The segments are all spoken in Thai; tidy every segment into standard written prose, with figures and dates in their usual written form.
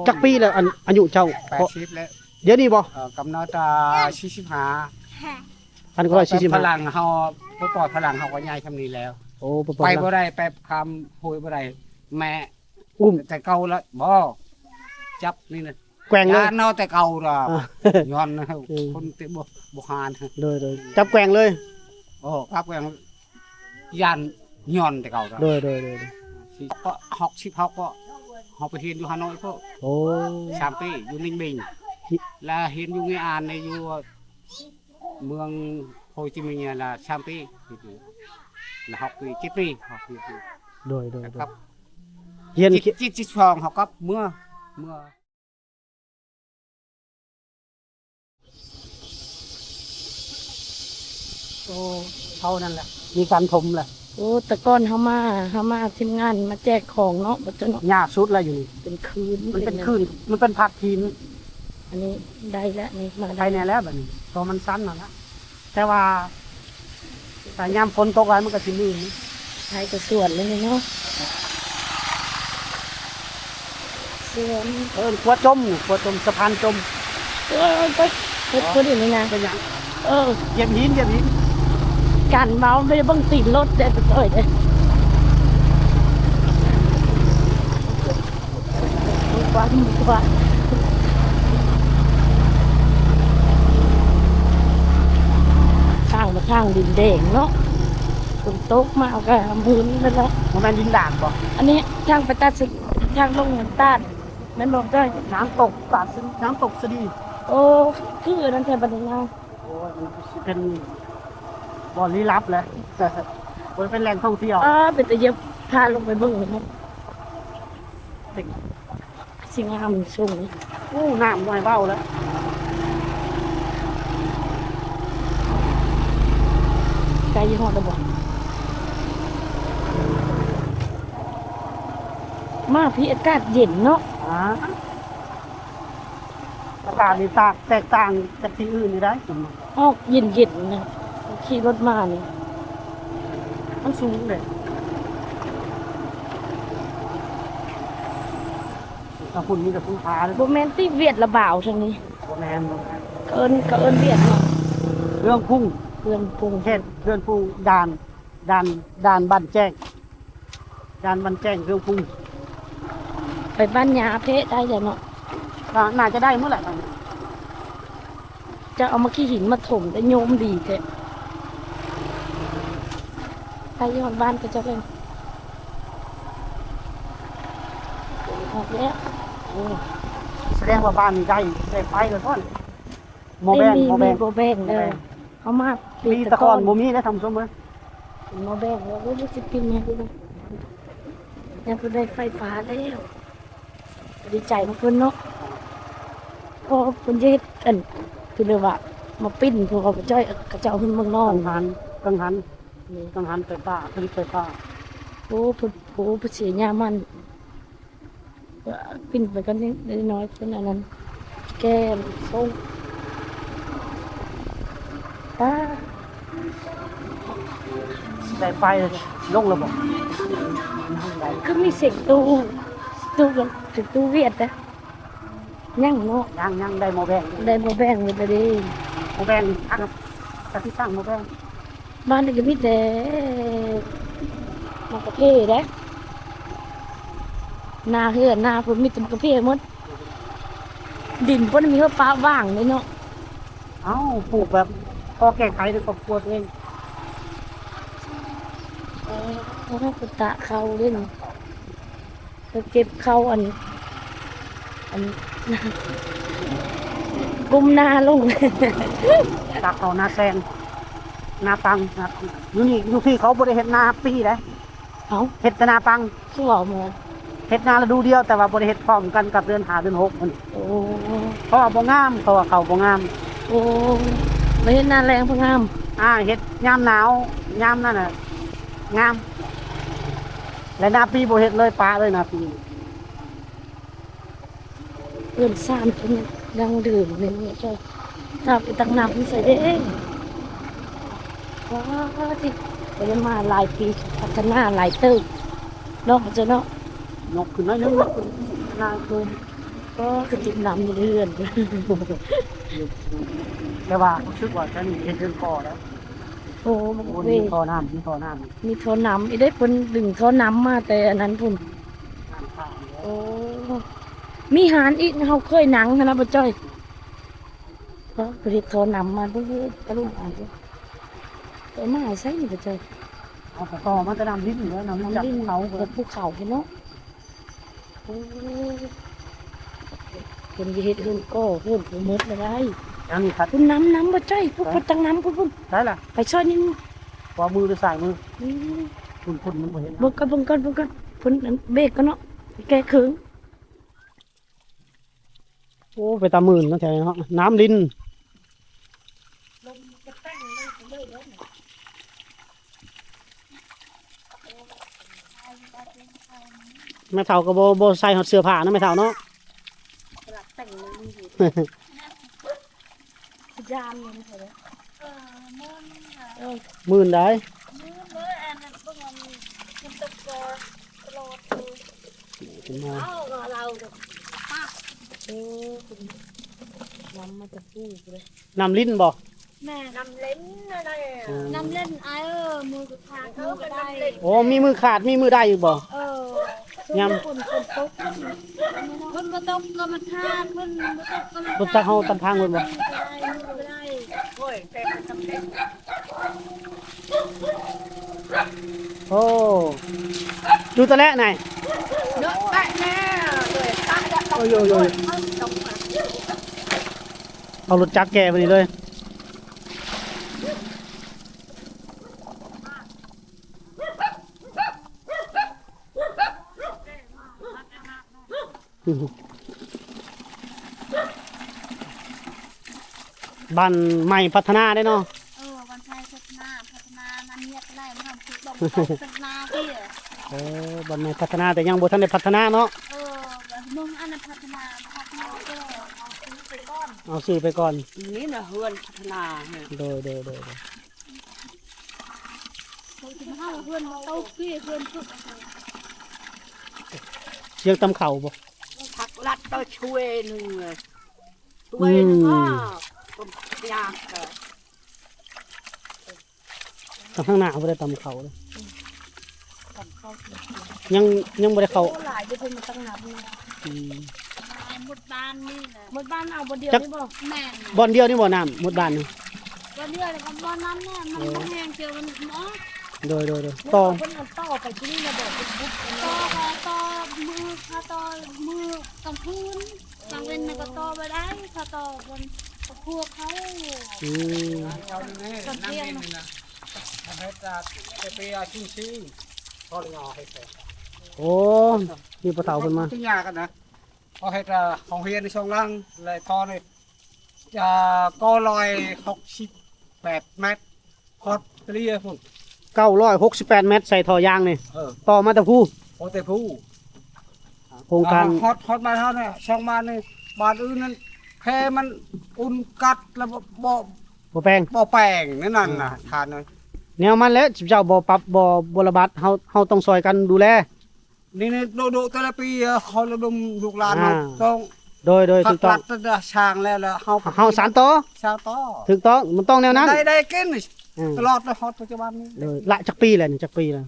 จักปีแล้วอายุเจ้า80แล้วเดี๋ยวนี้บ่กำเนิด45อันก็พ45ลังเฮาบ่ปลอดพลังเฮาก็ใหญ่ซำนี้แล้ว โอ้ไปบ่ได้ไปคำโหยบ่ได้แม่อุ้มแต่เก่าแล้วบ่จับนี่นะแกว่งเลย เนาแต่เก่าดอกย้อนคนติบ่หานโดยจับแกว่งเลย โอ้ครับแกงยันย้อนแต่เก่าดอกโดยก็66ก็เฮาไปเรียนอยู่ฮานอยก็ โอ้3ปีอยู่นิ่งบิงแล้วเรียนอยู่งานในอยู่เมืองโฮจิมินห์là 3ปีlà học kỳ 7ปีhọc kỳ โดยครับเรียนจิตฟองhọc cấpเมื่อโอ้เท่านั้นแหละมีการถมแหละโอ้แต่ก่อนเฮามาทีมงานมาแจกของเนาะบ่จน หญ้าสุดแล้วอยู่นี่เป็นคืน มันเป็นคืนมันเป็นผักทีน อันนี้ได้แล้วนี่มา ใครแน่แล้วแบบนี้ตัวมันสั้นนั่นละแต่ว่าแต่ยามฝนตกอะไรมันก็สิลื่น ใช้กระส่วนเลยเนาะส่วน ขัวจมสะพานจมไปคนอื่นนี่นะ เป็นอย่าง เหยียบหินกันเมาไม่ได้บังตีนรถได้ไปต่อยเลยกว่าข้างมาข้างดินแดงเนาะฝนตกมาก็พื้นแล้วเนาะมันเป็นดินด่างบ่ อันนี้ทางไปตัดสิทางลงตัดแม่นบอกได้น้ำตกสะดีโอ้คือนั่นแค่บันทึกโอ้ยมันเป็นบ่อลี้ลับเลยมันเป็นแหล่งท่องเที่ยวเป็นตะเย็บพาลงไปเบิ่งเลยนะสิ่งงามสูงน้ำไวเบ้าแล้วไกลยี่ห้อตะบอนมาพี่อากาศเย็นเนาะอากาศนี่แตกต่างจากที่อื่นนี่ได้ออกเย็นนะขี่รถมานี่มันสูงเลยถ้าคุณมีแต่คุณพาเลยโบแมนตี้เวียดระบ่าวทางนี้โบแมนเอิญเวียดเนาะเรื่องพุ่งเเรื่องพุ่งด่านบ้านแจ้งเรื่องพุ่งไปบ้านยาเพะได้จ้ะเนาะน่าจะได้เมื่อไหร่จะเอามาขี้หินมาถมได้โยมดีแท้ไปย้อนบ้านก็จะเป็นออกแล้วแสดงว่าบ้านนี้ได้ไปแล้วท่อนโมแบงเลยเขามาปีตะกอนโมมีได้ทำสมมติโมแบงแล้วก็จะกินเนี่ยยังก็ได้ไฟฟ้าแล้วดีใจมากขึ้นเนาะพอคุณยึดกันคือเรียกว่ามาปิ้นพวกเขาจ้อยกระเจ้าขึ้นเมืองนอกกังหันไฟฟ้าผลิตไฟฟ้าโอ้เสียยามันปิ้นไปกันนิดน้อยเป็นอันนั้นแก้มส้มได้ไฟลงระบบคือมีเสียงกันถึงตู้เวียดนะยั่งเนาะยังได้โมแบงเลยดิโมแบงอักที่ตั้งโมแบงบ้านนี่ก็มีแต่มะกะเพราเด้นาเฮือนนาผมมีแต่มะกะเพราหมดดินพวกนี้มีฟ้าว่างเลยเนาะปลูกแบบพอแก้ไขในครอบครัวเองเขาให้กุตะเขาเล่นเขาเก็บเขาอันกุมนาลงตักเขานาแซงนาปังอยู่ที่เขาบริเฮ็ดนาปีเลยเฮ็ดนาปังชั่วโมงเฮ็ดนาฤดูเดียวแต่ว่าบริเฮ็ดพร้อมกันกับเดือน5เดือน6มันเพราะว่าบ่งามเพราะว่าเขาบ่งามไม่เฮ็ดนาแรงบ่งามเฮ็ดยามหนาวยามนั่นน่ะงามและนาปีบ่เฮ็ดเลยปลาเลยนาปีเพื่อนสามคนดังดื่มเลยเนี่ยเจ้าถ้าไปตักน้ำใส่ได้ว้าวที่ไปมาหลายปีพัฒนาหลายตึกเนาะเจ้าเนาะนกขึ้นน้อยนึงนาตูม ก็คือติดน้ำอยู่ในเรือน แต่ว่ารู้สึกว่าจะนี่เห็นเรื่องก่อแล้ว โอ้มัน โอ้ เว นี่ท่อน้ำนี่ท่อน้ำ มีท่อน้ำอีได้เพิ่นดึงท่อน้ำมาแต่อันนั้นพุ่น น้ำข้าง โอ้มีหารอีกเฮาเคยหนังหั้นนะบ่จ้อยก็ผลิตท่อน้ำมาเรื่อยๆกระลุ่มอ่านอยู่แต่มาใช้นี่บ่จ้อย เอาแต่ต่อมันจะน้ำลิ้นอยู่แล้วน้ำจาก ลิ้น เขา เกิดภูเขาเห็นเนาะโอ้เพิ่นสิเฮ็ดเฮือนก่อเฮือนผู้หมดเลยได้ อันนี้คัด พุ่นน้ำบ่จ้อยพุ่นตังน้ำพุ่น ได้ล่ะ ไปช่วยนี่ ขวามือหรือซ้ายมือ นี่ คุณมันบ่เห็น เบิ่งกันพุ่นเบรกกันเนาะแก้เคือง โอ้ไปตามมื่นนั่นแถวนี้เนาะน้ำลิ้นแม่เฒ่าก็บ่ใส่หอดเสื้อผ้านะแม่เฒ่าเนาะ แต่งเลยยามนี่เถอะเออ มื่นได้ มืออันนั้นเบิ่งมันตกตลอดเลย เป็นมา เอาเราเด้อป้าเออคุณน้ำมาจะสู้เลย น้ำลิ้นบ่ แม่น้ำเล่นอะไรน้ำเล่นมือก็ขาดมือก็ได้ โอ้มีมือขาดมีมือได้อยู่บ่ ยำคนตกคนมาตกก็มาทานคนมาตกก็มา บ่จักเฮาตำทางเพิ่นบ่ ไม่ได้โอ้ยแต่ทำเล่น โอ้ดูตะและไหน เนาะได้แม่เลยตายแล้ว โอ้ยโอ้ยโอ้ยเอารถจักรแกไปนี่เลยบ้านใหม่พัฒนาได้เนาะ วันชัยพัฒนามันเงียบได้มันทำคือดอกพัฒนาพี่ บ้านใหม่พัฒนาแต่ยังบ่ทันได้พัฒนาเนาะ แบบมึงอันนั้นพัฒนาก็เอาซื้อไปก้อน เอาซื้อไปก่อน นี่นะเฮือนพัฒนาเนี่ย โดย เราจะมาเพื่อนมาเต้าพี่เพื่อนพูด เสียงตำเข่าบ่ พักลัดก็ช่วยหนึ่งเลยช่วยหนึ่งก็ยากเกิด ทางข้างหน้าบ่ได้ตำเข่าเลย กับข้าว ยังบ่ได้เข้า หลายจะเพิ่มมาตั้งนาน อืม หมดบ้านนี่แหละหมดบ้านเอาบนเดียวนี่บ่แม่น บ่อนเดียวนี่บ่น้ำหมดบ้านนี่ บนเดียวเลยกับบ้านนั้นเนี่ยมันแห้งเจอมันเนาะ โดยต่อ เพิ่นเอาต่อไปที่นี่มาบอกเป็นปุ๊บต่อมือถ้าต่อมือกลางคืนกลางเว้นก็ต่อไปได้ถ้าต่อบนพวกเขา อืม เอาเนี่ยน้ำเย็นนี่นะทำให้ตาไปอาชิชิพอเลยเอาให้ใส่ โอ้นี่ปลาเต่าเพิ่นมา ที่ยากกันนะเอาให้ตาของเฮียในช่องล่างเลยทอเลยจะก็168 เมตรคอดเรียพุ่น 968 เมตรใส่ท่อยางนี่ Ừ. ต่อมาแต่ผู้ โอเตผู้ โครงการ ฮอตมาเท่านี้ช่องมานี่บ้านอื่นนั้นแค่มันอุ่นกัดแล้วบ่ บ่แปลง บ่แปลงนั่นน่ะทานเลย แนวมันแล้วเจ้าบ่ปรับบ่ระบาดเฮาต้องซอยกันดูแล นี่ดูแต่ละปีเขาระดมลูกหลานเราต้อง โดย พั ถู ก กต้ รั อง ดตั้งแต่ช้างแล้วเฮา สานต่อ ชาวต่อ ถูกต้องมันต้องแนวนั้น ได้กิน อืม ตลอดเลยฮอตปัจจุบันนี้ โดยละจักปีแล้วนี่จักปีแล้ว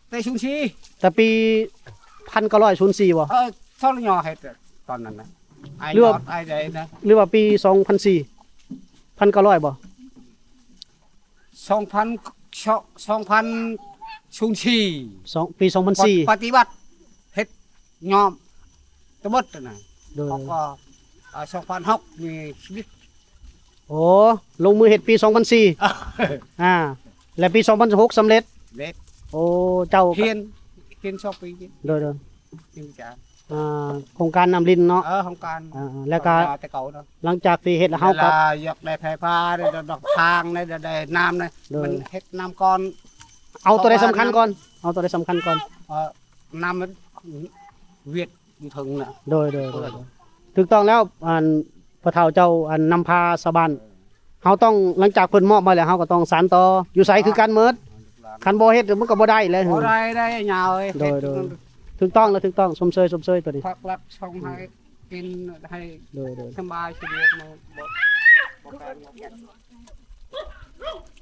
แต่ชุนชี แต่ปี1904บ่ ท่อนยอเฮ็ดตอนนั้นนะไอ้ เรื ย อ อดไอ้ใดนะ หรือว่าปี2004 1900บ่ 2,000ชุนชี ปี ปฏิบัติเฮ็ดยอมตะบดน่ะ 2004โดย เขาก็2006มีชีวิต โอ้ลงมือเฮ็ดปี 2004และปี2006สำเร็จ เด็ด โอ้เจ้า เฮียนชอบปีนี้ โดย นี่จ้ะ โครงการนำลินเนาะ ของการ แล้วก็ แต่เก่าเนาะ หลังจากที่เฮ็ดแล้วเฮา เว ก็ ลาอยากได้ไฟฟ้าได้ดอกทางได้น้ำนะ โดย มันเฮ็ดน้ำก่อน เอาตัวใดสำคัญก่อนเอาตัวใดสำคัญก่อน น้ำมันเวียดอยู่ถึงน่ะ โดยถูกต้องแล้วพระเฒ่าเจ้านำพาสะบานเฮาต้องหลังจากเพิ่นมอบมาแล้วเฮาก็ต้องสานต่ออยู่ไสคือกันเมิดคันบ่เฮ็ดมันก็บ่ได้เลย พอได้ยาวเลย โดยถูกต้องแล้วถูกต้องสมเชยตัวนี้ พักรับช่องให้ กินให้ โดย สบายสะดวกมาบ่แปลง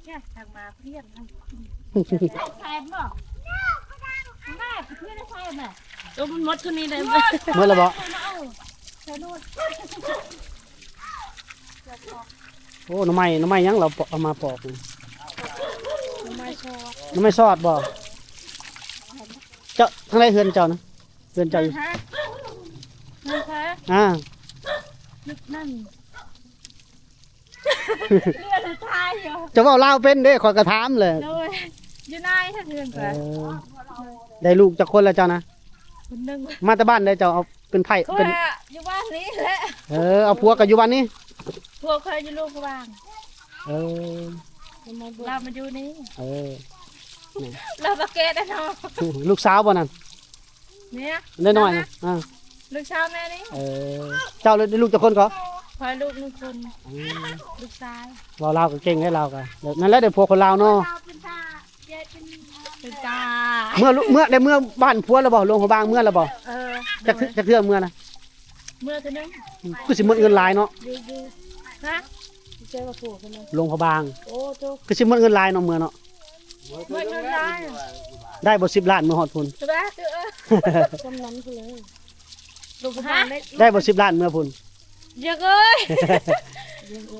เนี่ยทางมาเพี้ยนใครบ่แม่เพื่อนใครแม่ตัวมันมดคนนี้เลย เมื่อละบ่ ใช่นู่น โอ้หน่อไม้ยังเราเอามาปอกนี่ ไม่ชอบ หน่อไม้ซอดบ่เจ้าทางใดเฮือนเจ้านะเฮือนเจ้าอยู่ นะคะ อ่า นึกนั่นเลือดทายอยู่ เจะเว้าลาวเป็นเด้ขอยก็ถามเลย เลยอยู่นายถ้าเพื่อน เอ กัน อได้ลูกจักคนแล้วเจ้านะ คนหนึ่ง มาแต่บ้านได้เจ้าเอาเป็นไผ่ ก็ เป็น อยู่บ้านนี้แหละ เอาผัวกับอยู่บ้านนี้ พวกเคยอยู่ลูกกบ้าง เออ เรามาอยู่นี่ เออ เราประเกตนะเนาะ ลูกสาวบ่นั่น เนี่ย ได้น้อยนะอ่า ลูกชาวแม่นี่ เออเจ้าได้ลูกจักคนก็ คอยลูกหนึ่งคนลูกชาย เว้าลาวก็เก่งได้ลาวก็เดี๋ยวนั่นแหละได้ผัวคนลาวเนาะ เป็นตา เมื่อบ้านผัวแล้วบ่ลงหัวบางเมื่อแล้วบ่ เออ จักเทื่อเมื่อนะ เมื่อเท่านั้น คือสิหมดเงินหลายเนาะ ดูนะเจ้าว่าผัวคนนั้น ลงหัวบาง โอ้โต คือสิหมดเงินหลายเนาะเมื่อเนาะ เมื่อเงินได้ ได้บ่10ล้านเมื่อฮอดพุ่น ถูกไหมจำนั้นคือเลยลูกหาได้ ได้บ่10ล้านเมื่อพุ่น เยอะเลย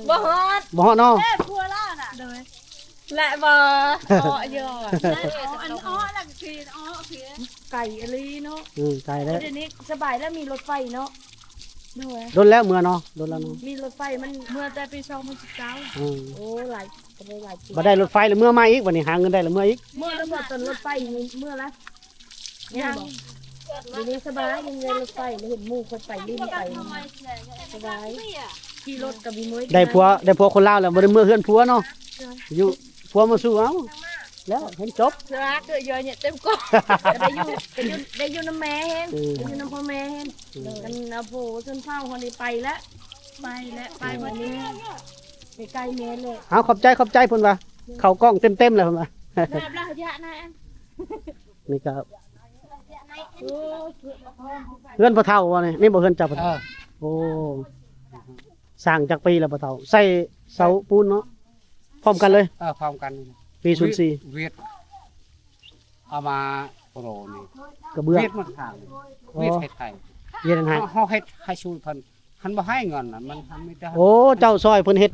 บ่ฮอด บ่ฮอดเนาะ แม่ผัวล่ะน่ะเลยและบ่อ้อเยอะอันอ้อหลังทีอ้อเพียไก่อลีเนาะ ไกลแล้ว เดี๋ยวนี้สบายแล้วมีรถไฟเนาะด้วย โดนแล้วเมื่อเนาะโดนแล้วเนาะ มีรถไฟมันเมื่อแต่ปี2019 อืม โอ้หลายก็ได้หลายปี บ่ได้รถไฟแล้วเมื่อมาอีกวันนี้หาเงินได้แล้วเมื่ออีก เมื่อแล้วตอนรถไฟมีเมื่อละยังเดี๋ยวนี้สบายยังเงินรถไฟแล้วเห็นหมู่คนไปลิ้นไปสบายขี่รถกับมีมวย ได้ผัวคนลาวแล้วบ่ได้เมื่อเฮือนผัวเนาะอยู่ผัวมาสู้เอาแล้วเห็นจบ เสือเกิดเยอะเนี่ยเต็มกอได้อยู่น้ำแม่เห็นได้อยู่น้ำพ่อแม่เห็นกันเอาโผจนเฝ้าคนนี้ไปแล้วไปวันนี้ไปใกล้เมนเลย เอาขอบใจเพิ่นว่าเข้ากล้องเต็มๆแล้วเพิ่นว่า แบบละยะนะ นี่ก็เฮือนพ่อเฒ่าว่านี่บ่เฮือนเจ้าพ่อ เอ เฒ่า อ โอ้สร้างจากปีแล้วพ่อเฒ่าใส่เสาปูนเนาะพร้อมกันเลย พร้อมกันนี่นะ ปี04 เวียดเอามาโปรนี่ กระเบื้อง เวียดมันทางเวียดไทย เย็นให้ เฮาเฮ็ดให้ช่วยเพิ่นหันบ่ให้เงินน่ะมันทำไม่ได้ โอ้เจ้าซอยเพิ่นเฮ็ด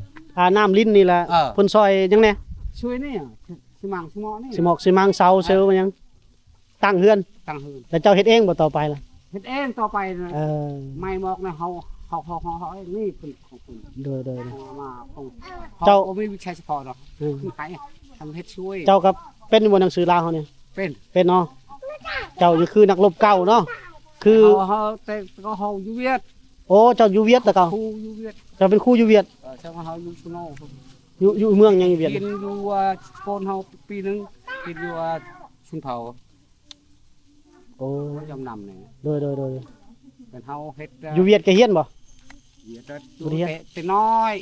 น้ำลิ้นนี่แหละ เออ เพิ่นซอยจังแน่ ช่วยนี่สิมังสิหมอนี่ สิหมอกสิมังเสาเซลมันยังตั้งเฮือน ตั้งหืน แล้วเจ้าเฮ็ดเองบ่ต่อไปล่ะ เฮ็ดเองต่อไปนะ เออ ไม่บอกนะเฮาเองนี่เป็นของคุณ โดย เอามาของ เจ้า บ่มีวิชาเฉพาะหรอก เออ คือใครทำเฮ็ดช่วย เจ้ากับเป็นบ่หนังสือลาวเฮาเนี่ย เป็น เป็นเนาะเจ้านี่คือนักรบเก่าเนาะคือ เฮาแต่ก็เฮาอยู่เวียด โอ้เจ้าอยู่เวียดแต่เก่า ครูอยู่เวียด เจ้าเป็นครูอยู่เวียด เจ้าเฮาอยู่ชโน อยู่เมืองหยังอยู่เวียด กินอยู่โคนเฮาปีนึงกินอยู่ชุนเผา โอ้ จำนำนี่ โดย เป็นเฮาเฮ็ด อยู่เวียดก็เฮียนบ่ เวียดดูแต่น้อย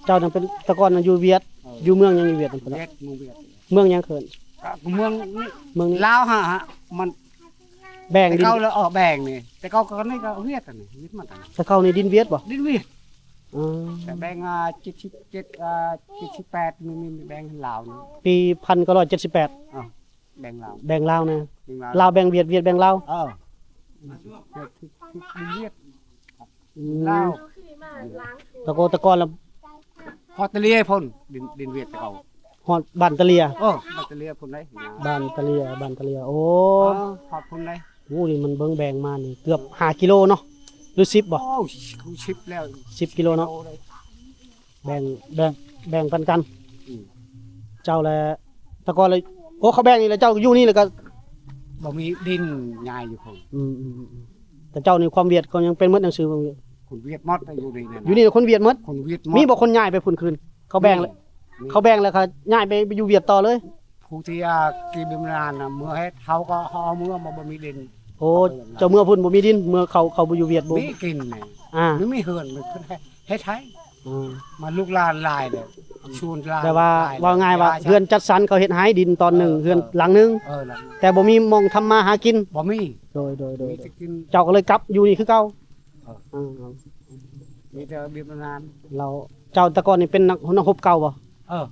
เจ้านั่นเป็นแตะก่อนน่ะอยู่เวียดอยู่เมืองหยังอยู่เวียดนั่นพุ่น เวี น่ะ ยดเมืองเวียด เมืองหยังเขิน เมืองนี่ เมืองนี้ ลาวฮะมัน แบ่ง แต่ ดิน เก่าแล้วแบ่งนี่แต่เก่าก็นี่ก็เวียดอันนี่เวียดมันอันนี้ แต่เก่านี่ดินเวียดบ่ ดินเวียด อ๋อ แต่แบ่ง77 78มีแบ่งลาวนี่ ปี1978 แบ่งลาว แบ่งลาวนะ แบ่งลาว ลาวแบ่งเวียดเวียดแบ่งลาว เออเวียด อืม ลาว ตะกอนแล้ว ฮอตเตเลียพ่นดินเวียดแต่เก่า ฮอดบ้านตะเลีย โอ้ฮอตเตเลียพ่นได้ บ้านตะเลียโอ้ ฮอตพ่นได้ โหนี่มันเบิ่งแบ่งมานี่เกือบ5กิโลเนาะหรือ10บ่ โอ้เขาชิปแล้ว 10กิโลเนาะแบ่งปันกัน เจ้าแลตะกอนเลยโอ้เขาแบ่งนี่แล้วเจ้าอยู่นี่แล้วก็ บ่มีดินง่ายอยู่พ่น แต่เจ้านี่ความเวียดก็ยังเป็นหมดหนังสือบ่เวียด คนเวียดมอดอยู่นี่นะ อยู่นี่คนเวียดหมด คนเวียดมอด มีบ่คนย้ายไปพุ่นคืนเขาแบ่งเลยเขาแบ่งแล้วเขาย้ายไปอยู่เวียดต่อเลย ผู้ที่กินบิมนานน่ะเมื่อเฮ็ดเขาก็เฮาเมื่อบ่มีดิน โอ้เจ้าเมื่อพุ่นบ่มีดินเมื่อเขาบ่อยู่เวียดบ่ มีกินนี่ อ่า ไม่เฮือนมันเพิ่นเฮ็ดให้ อ่า มาลูกหลานหลายเลยชวนหลาน แต่ว่า หลย ว่าง่ายว่า ใช่ เฮือนจัดสรรเขาเฮ็ดให้ดินตอนหนึ่งเฮือนหลังหนึง ล่ะ แต่บ่มีหมองทำมาหากิน บ่มี โดย มีแต่กิน เจ้าก็เลยกลับอยู่นี่คือเก่า อ่า มีแต่เบียบนาน เราเจ้าแตะกอนนี่เป็นนักรบเก่าบ่ เออ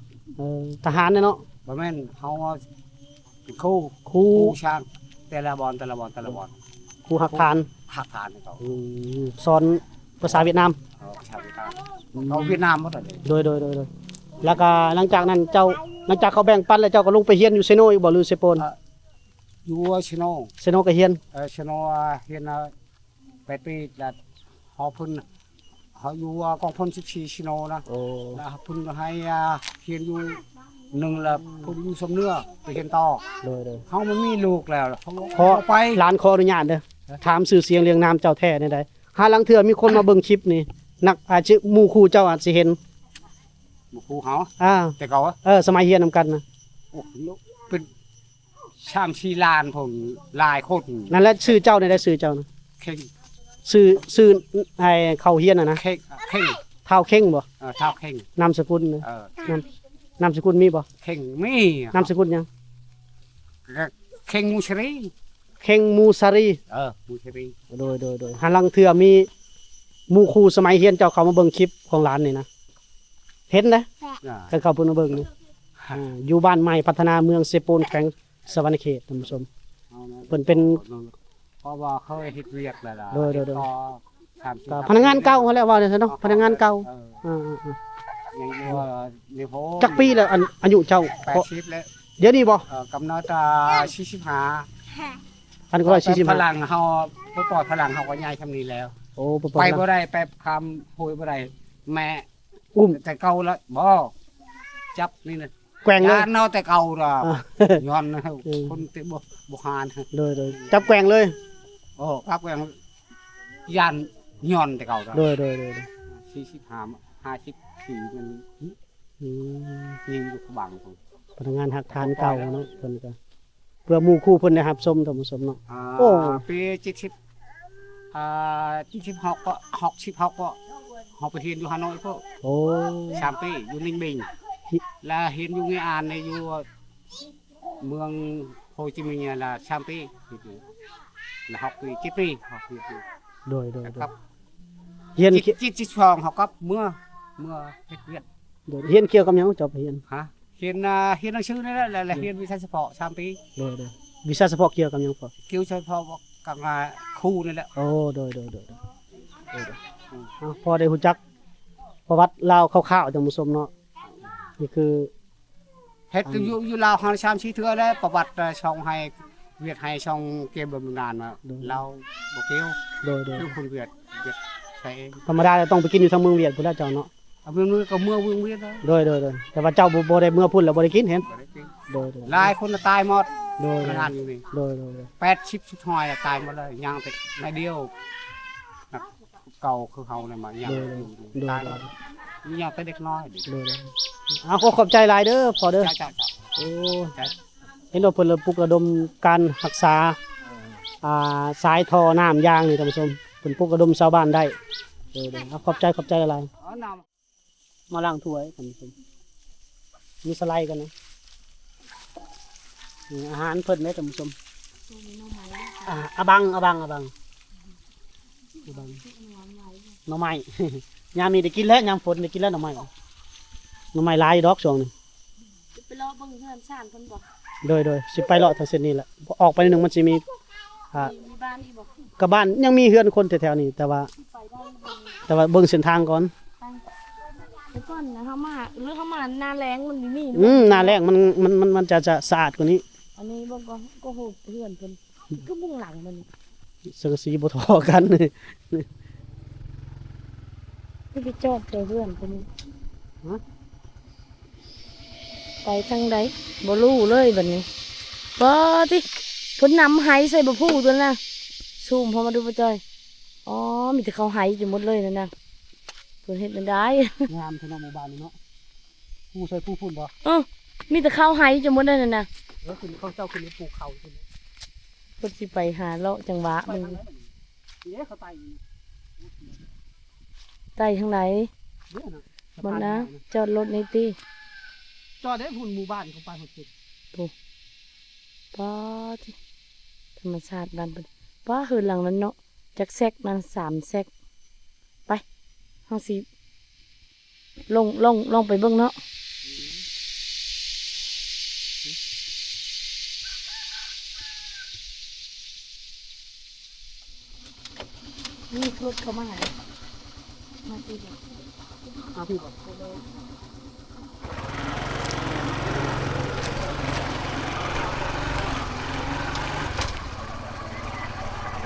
ทหารเนี่ยเนาะ บ่แม่นเฮาเป็นครู ครู ช่างแต่ละบอล ครูหักฐาน หักฐานให้เขา สอนภาษาเวียดนาม ชาวเวียดนามเขาเวียดนามหมดเลย โดยแล้วก็หลังจากนั้นหลังจากเขาแบ่งปันแล้วเจ้าก็ลงไปเฮียนอยู่เซโนอีกบ่หรือเซโปน อยู่ชิโน เซโนก็เฮียน ชิโนเฮียน8 ปีแล้วเฮาเพิ่นเฮาอยู่กองพล14ชิโนนะ โอ้ แล้วเพิ่นให้เฮียนอยู่หนึ่งแล้วเพิ่นอยู่สมเนื้อไปเฮียนต่อ โดย เฮามันมีลูกแล้วเขา ขอ ไป ร้านขออนุญาตเด้อถามชื่อเสียงเรียงนามเจ้าแท้นี่ได้หาลังเทื่อมีคนมาเบิ่งคลิปนี่นักอาจจะหมู่ครูเจ้าอาจสิเห็น ครูเฮา อ่า แต่เขา สมัยเฮียนนํกันนะ โอ้โหเป็นชามชีลานผมลายโคตร นั่นแหละชื่อเจ้านี่ได้ชื่อเจ้านะ เข่ง ชื่อไอ้เขาเฮียนน่ะนะ เข่งเข่ง เท้าเข่งบ่ เท้าเข่ง นามสกุลนะ นามสกุลมีบ่ เข่งมี นามสกุลหยัง เข่งมูชรี เข่งมูซารี มูชรี โดยหาลังเทื่อมีหมู่ครูสมัยเฮียนเจ้าเขามาเบิ่งคลิปของหลานนี่นะเห็นนะก็เข้าเพิ่นมาเบิ่งนี่อยู่บ้านใหม่พัฒนาเมืองเซโปนแขวงสวรรณเขตท่านผู้ชม เพิ่นเป็น เพราะว่าเขาเฮ็ดเวียกแล้วล่ะ โดย ก็ทำ ก็พนักงานเก่าเขาแหล้วว่าเนี่ยเนาะพนักงานเก่าอ่า ยังอยู่ในโพ จักปีแล้วอายุเจ้า 80แล้ว เดี๋ยวนี้บ่ กำหนด45 อันก็140 พลังเฮาบ่ปลอดพลังเฮาก็ย้ายทำนี้แล้ว โอ้บ่ ไป บ่ บ่ได้ไปคำโหยบ่ได้แม่ อุ้ม แต่เก่าแล้วบ่จับนี่นะ แกว่งเลย ยานเนาแต่เก่าดอก อ่า ย้อนนะ อืม คนติบ่หาน โดยจับแกว่งเลย โอ้ครับอย่างยานย้อนแต่เก่าดอก โดย 45 54มัน อืม ยิงอยู่ขบังผม พนักงานหักฐานเก่าเนาะเพิ่นก็เพื่อหมู่คู่เพิ่นได้รับชมท่านผู้ชมเนาะ โอ้ ปี7076ก็66ก็เฮาไปเรียนอยู่ฮานอยก็ โอ้ 3 ปีอยู่นิ่งบิงแล้วเห็นอยู่ในอ่านในอยู่เมืองโฮจิมินห์là 3 ปีlà học kỳ 7 ปีhọc kỳ โดย ครับ เฮียน จิตฟองhọc cấpเมื่อเฮ็ดเวียก เฮียนเกี่ยวกับหยังเจ้าไปเฮียน ฮะเรียนหนังสือนี่แหละแล้วเรียนวิชาเฉพาะ3 ปี โดยวิชาเฉพาะเกี่ยวกับหยังพอ คิวเฉพาะกับครูนี่แหละ โอ้โดยพอได้รู้จักประวัติลาวคร่าวๆท่านผู้ชมเนาะนี่คือ เฮ็ดอยู่ลาวเฮา3 4เทื่อแล้วประวัติช่องให้เวียดให้ช่องเกมบำนานมาเราบ่เกี่ยว โดย คือคนเวียดใช้เอง ธรรมดาจะต้องไปกินอยู่ทางเมืองเวียดพุ่นแล้วเจ้าเนาะ เอาเมืองก็เมืองเวียดแล้ว โดยแต่ว่าเจ้าบ่ได้เมื่อพุ่นแล้วบ่ได้กินเห็น บ่ได้กิน โดย หลายคนตายหมด โดย งานอยู่นี่ โดย 80 ชุดหอยตายหมดเลยยังแต่ในเดียวนักเก่าคือเฮาเนี่ยมายังอยู่ตายหมดมียังแต่เด็กน้อย เอาขอบใจหลายเด้อพอเด้อ จ้า โอ้เห็นว่าเพิ่นปลุกระดมการรักษาสายท่อน้ำยางนี่ท่านผู้ชมเพิ่นปลุกระดมชาวบ้านได้เอาขอบใจหลาย อ๋อน้ มาล้างถ้วยท่านผู้ชมมีสไลด์กันนะนี่อาหารเพิ่นเด้อท่านผู้ชมอะบังหน่อไม้ ยามนี้ได้กินแล้วยามฝนได้กินแล้วหน่อไม้หลายดอกช่วงนี้ ไปรอเบิ่งเพื่อนชานเพิ่นบอก โดยสิไปเลาะทางเส้นนี้แหละออกไปนิดนึงมันสิมีมีบ้านอีบอก กับบ้านยังมีเฮือนคนแถวๆนี้แต่ว่า ไปได้เบิ่ง เบิ่งเส้นทางก่อน ไปก่อนนะเฮามาหรือเฮามาหน้าแรงมันมี หน้าแรกมันจะสะอาดกว่านี้ อันนี้เบิ่งก็โหเพื่อนเพิ่นก็มุ่งหลังมัน สังกะสีบ่ทอกัน ที่ไปจอดเจอเพื่อนเพิ่นไปทางใดบ่รู้เลยบัดนี้บ่ติเพิ่นนำไหใส่บ่พูตัวน่ะซูมพอมาดูบ่จอยอ๋อมีแต่เขาไหอยู่หมดเลยนั่นน่ะเพิ่นเฮ็ดมันได้ งามเท่าหมู่บ้านนี่เนาะผู้ช่วยผู้พูดบ่ มีแต่เขาไหอยู่หมดเลยนั่นน่ะ คุณเขาเจ้าคุณปลูกเขาใช่ไหม เพิ่นสิไปหาเลาะจังหวะมัน เนี่ยเขาไต่ ใต้ทางไหน เนี่ยนะ มันนะจอดรถในตี จอดได้หุ่นหมู่บ้านเขาไปหมดสุด ป้าที่ธรรมชาติบ้านเพิ่นป้าคือหลังนั้นเนาะจักแซกนั้น3 แซก เฮาสิลงไปเบิ่งเนาะนี่รถเข้ามาหามาตีเดียว เอาพี่บอก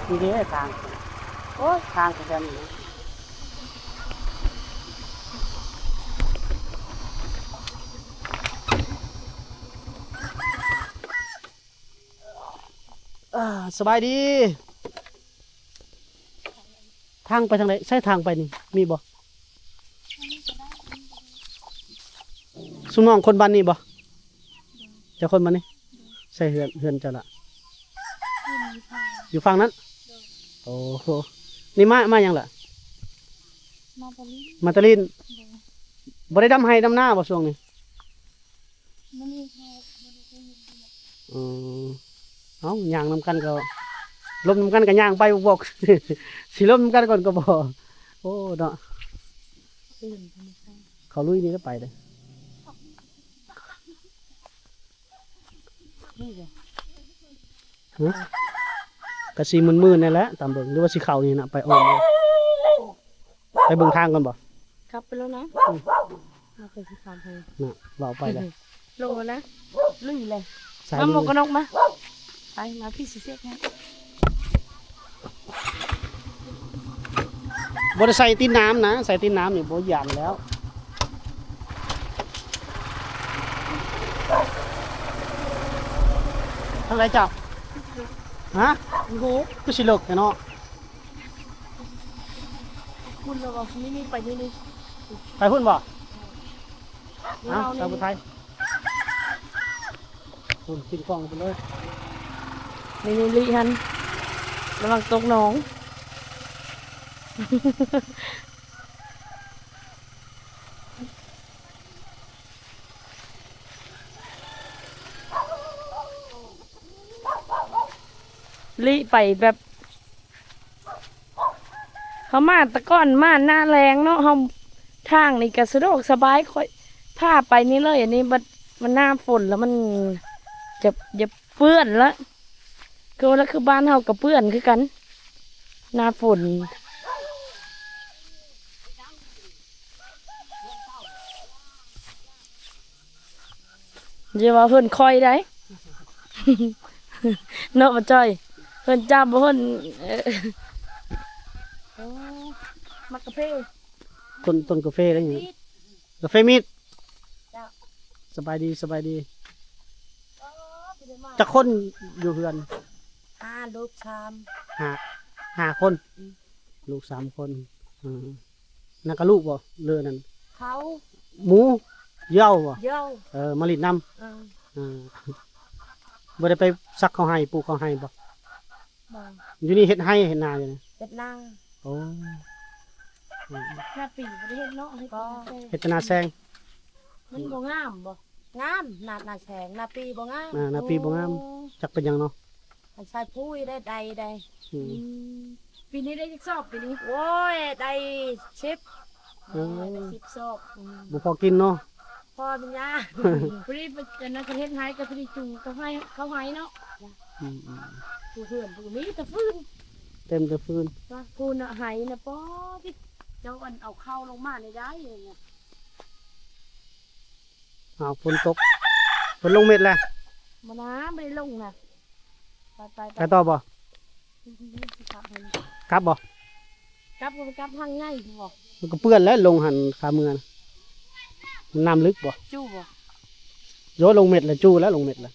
นี่เด้ทางโอ้ยทางกันนี่สบายดีทางไปทางไหนใช่ทางไปนี่มีบ่สุน้องคนบ้านนี่บ่เจะคนบ้านนี่ใช่เฮือนเจ้าละอยู่ฝั่งนั้นโอ้โหนี่มายังล่ะมาตะลินบ่ได้ดำไห้ดำหน้าบ่ช่วงนี้เอาย่างนำกันก็ลมนำกันก็ย่างไปบอก สิลมนำกันก่อนก็บ่โอ้เนาะเขาลุยนี่ก็ไปเลยฮะกระสีมืนๆนี่แหละตามเบิ่งหรือว่าสีขาวนี่นะไปอ้อมเลยไปเบิ่งทางก่อนบ่ กลับไปแล้วนะเราไปที่ฟาร์มให้ น่ะเราไปเลย ลงแล้วนะลุยเลย สาย เอาหม ลุ วก ย กันน็อกมาไปมาพี่สิเสกนะ บ่ได้ใส่ตีนน้ำนะใส่ตีนน้ำนี่บ่หยานแล้วทางไหนจ้ะฮะ โอ้โห ก็สิเลิกเนาะ คุณเราบอกนี่ไปนี่ ไปพุ่นบ่ นี่ เอา เรา ชาว นี่ ไทยพุ่นกินกล้องไปเลย นี่ลิฮันระวังตกหนองลิไปแบบเขามาตะก้อนมาหน้าแรงเนาะเขาทางนี่ก็สะดวกสบายค่อยพาไปนี่เลยอันนี้มันหน้าฝนแล้วมันจะเปื้อนแล้วคือบ้านเฮากับเปื้อนคือกันหน้าฝนเดี๋ยวว่าเพิ่นคอยได้ เนาะบ่จ้อยเพิ่นจับบ่เพิ่นมักกะเพรา ต้นกาแฟได้ยังกาแฟมีดสบายดีจะคนอยู่เพื่อน ลูกชาม ห้าคน ลูก3 คนนั่นก็ลูกบ่เรือนั่น เขา หมูเหย้าบ่ เย้า มาลิดน้ำบ่ได้ไปซักเขาให้ปลูกเขาให้บ่ บ่ อยู่นี่เฮ็ดให้เฮ็ดนาอยู่นี่ เป็ดนาง โอ้ หน้าปีบ่ได้เฮ็ดเนาะเฮ็ดก็ เฮ็ดแต่นาแซง มันบ่งามบ่งามหน้าแฉงหน้าปีบ่งาม นาปีบ่งามจักเป็นหยังเนาะ ใส่พุ้ยได้ใด อืม ปีนี้ได้จักสอบปีนี้โอ้ยได้10ได้10สอบ บ่พอกินเนาะ พอเป็นยาพอดีเป็นนักเฮ็ดไห้ก็พอดีจุงก็ให้เขาให้เนาะ อืม ผู้เพื่อนผู้นี้แต่ฟื้น เต็มแต่ฟืน ว่าผู้น่ะให้น่ะป้อที่เจ้าอันเอาเข้าลงมาในได้อย่างเงี้ย ฝนตกฝนลงเม็ดแล้ว บ่นะไม่ได้ลงน่ะไป ไปต่อบ่ กลับ กลับบ่ กลับทางง่ายบ่ มันก็เปื้อนแล้วลงหันขาเมืองมันน้ำลึกบ่ จู้บ่ โยนลงเม็ดแล้วจู้แล้วลงเม็ดแล้ว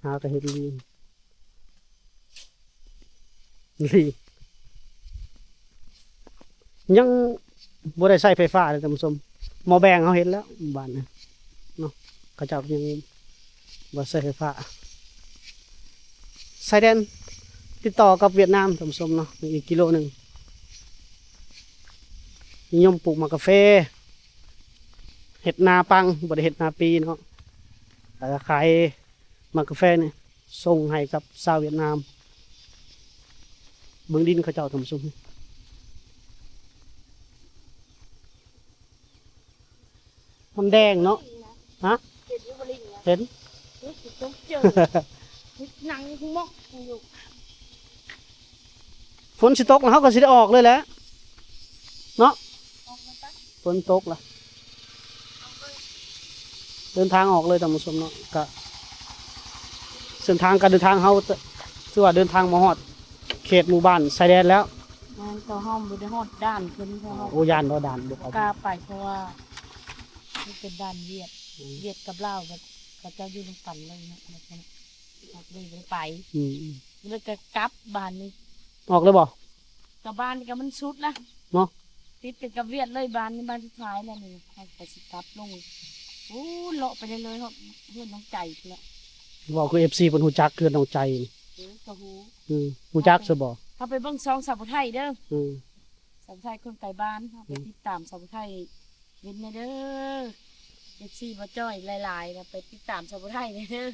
หาก็เห็ดลียังบ่ได้ใช้ไฟฟ้าเลยท่านผู้ชมหม้อแบงเขาเห็นแล้วบ้านนะเนาะเขาเจ้ายังบ่ใช้ไฟฟ้าชายแดนติดต่อกับเวียดนามท่านผู้ชมเนาะอีกกิโลหนึ่งนิยมปลูกหมากกาแฟเห็ดนาปังบ่ได้เห็ดนาปีเนาะแต่ขายหมากกาแฟนี่ส่งให้กับชาวเวียดนามเบิ่งดินเขาเจ้าท่านผู้ชม มันแดงเนาะฮะ เห็นอยู่บริงนะ เห็น ต้องเจอหนังคุณมอกอยู่ ฝนสิตกแล้วเขาก็สิได้ออกเลยแหละเนาะ ออกมาตั้ง ฝนตกละเดินทางออกเลยท่านผู้ชมเนาะก็เส้นทางการเดินทางเขาถือว่าเดินทางมาฮอดเขตหมู่บ้านชายแดนแล้ว มันก็ห้องบริหารด้านขึ้นเพราะ โอ้ยานบ่ด่านบ่เอา กล้าไปเพราะว่ามันเป็นด้านเวียดเวียดกับลาวก็จะอยู่ตรงกันเลยนะเลยไม่ไป อืม เลยก็กลับบ้านนี่ ออกเลยบ่ กับบ้านนี่ก็มันสุดละ เนาะ ติดกันกับเวียดเลยบ้านนี่บ้านสุดท้ายแล้วนี่ให้ไปสิกลับลงโอ้เลาะไปเลยเลยเพื่อนน้องใจละ บอกคือ FC เพิ่นฮู้จักเกินเอาใจนี่ กระหู ฮู้จักซะบ่ เขาไปเบิ่งซองสาวไทยเด้อ อืม สาวไทยคนไกลบ้านเขาไปติดตามสาวไทยเห็นเด้อเอฟซีบ่จ้อยหลายๆนะไปติดตามสาวไทยเด้อ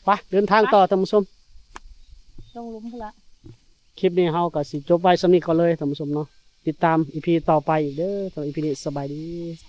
ไปเดินทางต่อท่านผู้ชม ต้องลุ้มพนละ คลิปนี้เฮาก็สิจบไว้สำนี้ก่อนเลยท่านผู้ชมเนาะติดตาม EP ต่อไปอีกเด้อสำหรับ EP นี้สบายดี ส